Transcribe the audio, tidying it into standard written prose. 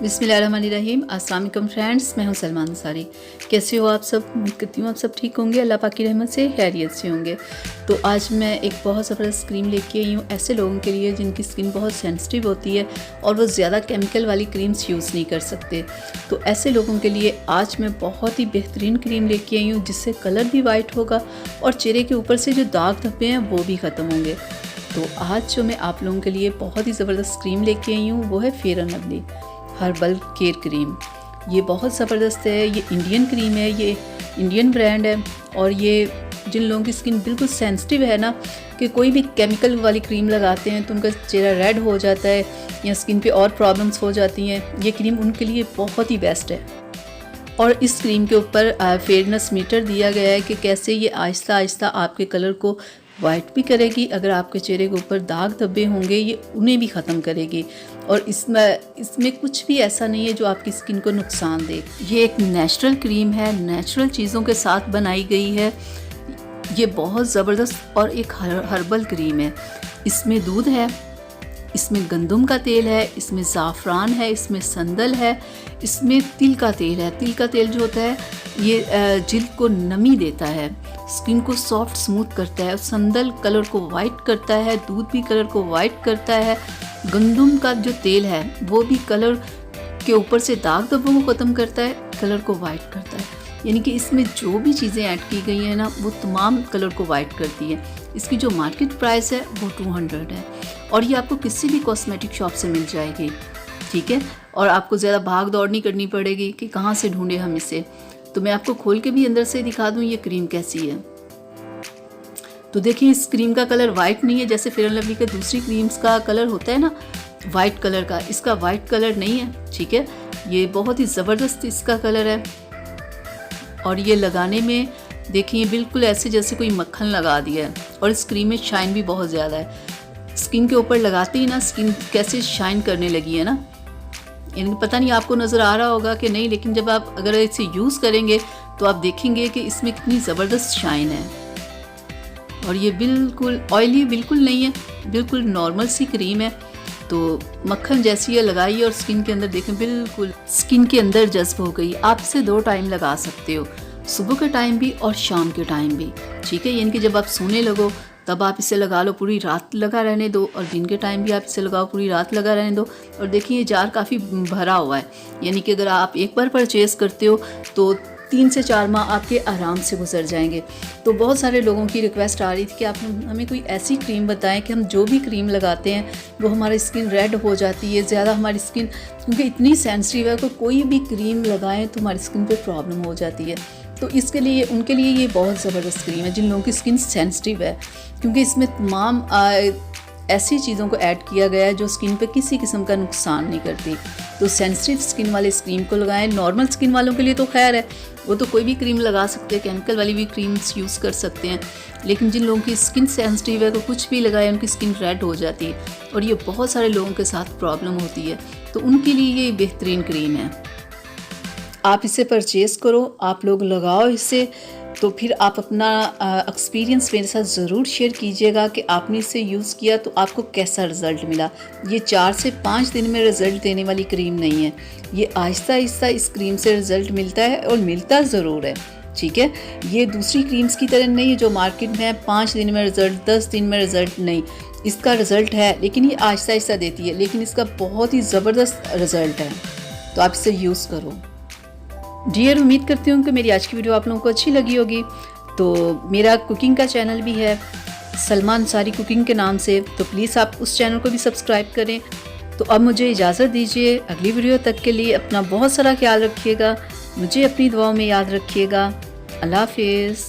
बिस्मिल्लाहिर्रहमानिर्रहीम। अस्सलाम वालेकुम फ्रेंड्स, मैं हूं सलमान अंसारी। कैसे हो आप सब? उम्मीद करती हूँ आप सब ठीक होंगे, अल्लाह पाक की रहमत से खैरियत से होंगे। तो आज मैं एक बहुत ज़बरदस्त क्रीम लेके आई हूँ ऐसे लोगों के लिए जिनकी स्किन बहुत सेंसिटिव होती है और वो ज़्यादा केमिकल वाली क्रीम्स यूज़ नहीं कर सकते। तो ऐसे लोगों के लिए आज मैं बहुत ही बेहतरीन क्रीम लेके आई हूँ जिससे कलर भी वाइट होगा और चेहरे के ऊपर से जो दाग धब्बे हैं वो भी ख़त्म होंगे। तो आज जो मैं आप लोगों के लिए बहुत ही ज़बरदस्त क्रीम लेके आई हूँ वो है fair and lovely herbal care cream. ये बहुत ज़बरदस्त है, ये इंडियन क्रीम है, ये इंडियन ब्रांड है। और ये जिन लोगों की स्किन बिल्कुल सेंसिटिव है ना, कि कोई भी केमिकल वाली क्रीम लगाते हैं तो उनका चेहरा रेड हो जाता है या स्किन पे और प्रॉब्लम्स हो जाती हैं, ये क्रीम उनके लिए बहुत ही बेस्ट है। और इस क्रीम के ऊपर फेयरनेस मीटर दिया गया है कि कैसे ये आहिस्ता आहिस्ता आपके कलर को वाइट भी करेगी। अगर आपके चेहरे के ऊपर दाग धब्बे होंगे ये उन्हें भी ख़त्म करेगी। और इसमें कुछ भी ऐसा नहीं है जो आपकी स्किन को नुकसान दे। ये एक नेचुरल क्रीम है, नेचुरल चीज़ों के साथ बनाई गई है। ये बहुत ज़बरदस्त और एक हर्बल क्रीम है। इसमें दूध है, इसमें गंदम का तेल है, इसमें ज़ाफ़रान है, इसमें संदल है, इसमें तिल का तेल है। तिल का तेल जो होता है ये जिल्द को नमी देता है, स्किन को सॉफ्ट स्मूथ करता है। संदल कलर को वाइट करता है, दूध भी कलर को वाइट करता है। गंदम का जो तेल है वो भी कलर के ऊपर से दाग धब्बों को ख़त्म करता है, कलर को वाइट करता है। यानी कि इसमें जो भी चीज़ें ऐड की गई हैं ना वो तमाम कलर को वाइट करती है। इसकी जो मार्केट प्राइस है वो 200 है और ये आपको किसी भी कॉस्मेटिक शॉप से मिल जाएगी, ठीक है। और आपको ज़्यादा भाग दौड़ नहीं करनी पड़ेगी कि कहाँ से ढूंढे हम इसे। तो मैं आपको खोल के भी अंदर से दिखा दूँ ये क्रीम कैसी है। तो देखिए इस क्रीम का कलर वाइट नहीं है जैसे फेयर एंड लवली के दूसरी क्रीम्स का कलर होता है ना वाइट कलर का, इसका वाइट कलर नहीं है, ठीक है। ये बहुत ही ज़बरदस्त इसका कलर है और ये लगाने में देखिए बिल्कुल ऐसे जैसे कोई मक्खन लगा दिया है। और इस क्रीम में शाइन भी बहुत ज़्यादा है। स्किन के ऊपर लगाते ही ना स्किन कैसे शाइन करने लगी है ना, यानी पता नहीं आपको नज़र आ रहा होगा कि नहीं, लेकिन जब आप अगर इसे यूज़ करेंगे तो आप देखेंगे कि इसमें कितनी ज़बरदस्त शाइन है। और ये बिल्कुल ऑयली बिल्कुल नहीं है, बिल्कुल नॉर्मल सी क्रीम है। तो मक्खन जैसी है, लगाई और स्किन के अंदर देखें बिल्कुल स्किन के अंदर जज्ब हो गई। आप इसे 2 टाइम लगा सकते हो, सुबह के टाइम भी और शाम के टाइम भी, ठीक है। यानी कि जब आप सोने लगो तब आप इसे लगा लो, पूरी रात लगा रहने दो। और दिन के टाइम भी आप इसे लगाओ, पूरी रात लगा रहने दो। और देखिए ये जार काफ़ी भरा हुआ है, यानी कि अगर आप एक बार परचेज़ करते हो तो 3 से 4 माह आपके आराम से गुजर जाएंगे। तो बहुत सारे लोगों की रिक्वेस्ट आ रही थी कि आप हमें कोई ऐसी क्रीम बताएं कि हम जो भी क्रीम लगाते हैं वो हमारी स्किन रेड हो जाती है, ज़्यादा हमारी स्किन क्योंकि इतनी सेंसिटिव है तो कोई भी क्रीम लगाएं तो हमारी स्किन पे प्रॉब्लम हो जाती है। तो इसके लिए उनके लिए ये बहुत ज़बरदस्त क्रीम है जिन लोगों की स्किन सेंसिटिव है, क्योंकि इसमें तमाम ऐसी चीज़ों को ऐड किया गया है जो स्किन पे किसी किस्म का नुकसान नहीं करती। तो सेंसिटिव स्किन वाले इस क्रीम को लगाएं। नॉर्मल स्किन वालों के लिए तो खैर है, वो तो कोई भी क्रीम लगा सकते हैं, केमिकल वाली भी क्रीम्स यूज़ कर सकते हैं। लेकिन जिन लोगों की स्किन सेंसिटिव है तो कुछ भी लगाए उनकी स्किन रेड हो जाती है और ये बहुत सारे लोगों के साथ प्रॉब्लम होती है। तो उनके लिए ये बेहतरीन क्रीम है। आप इसे परचेज़ करो, आप लोग लगाओ इसे, तो फिर आप अपना एक्सपीरियंस मेरे साथ ज़रूर शेयर कीजिएगा कि आपने इसे यूज़ किया तो आपको कैसा रिज़ल्ट मिला। ये 4 से 5 दिन में रिज़ल्ट देने वाली क्रीम नहीं है, ये आहिस्ता आहिस्ता इस क्रीम से रिज़ल्ट मिलता है और मिलता ज़रूर है, ठीक है। ये दूसरी क्रीम्स की तरह नहीं है जो मार्केट में है 5 दिन में रिज़ल्ट, 10 दिन में रिज़ल्ट, नहीं। इसका रिज़ल्ट है लेकिन ये आहिस्ता आहिस्ता देती है, लेकिन इसका बहुत ही ज़बरदस्त रिज़ल्ट है। तो आप इसे यूज़ करो। डियर, उम्मीद करती हूँ कि मेरी आज की वीडियो आप लोगों को अच्छी लगी होगी। तो मेरा कुकिंग का चैनल भी है सलमान अंसारी कुकिंग के नाम से, तो प्लीज़ आप उस चैनल को भी सब्सक्राइब करें। तो अब मुझे इजाज़त दीजिए, अगली वीडियो तक के लिए अपना बहुत सारा ख्याल रखिएगा, मुझे अपनी दुआओं में याद रखिएगा। अल्लाह हाफिज़।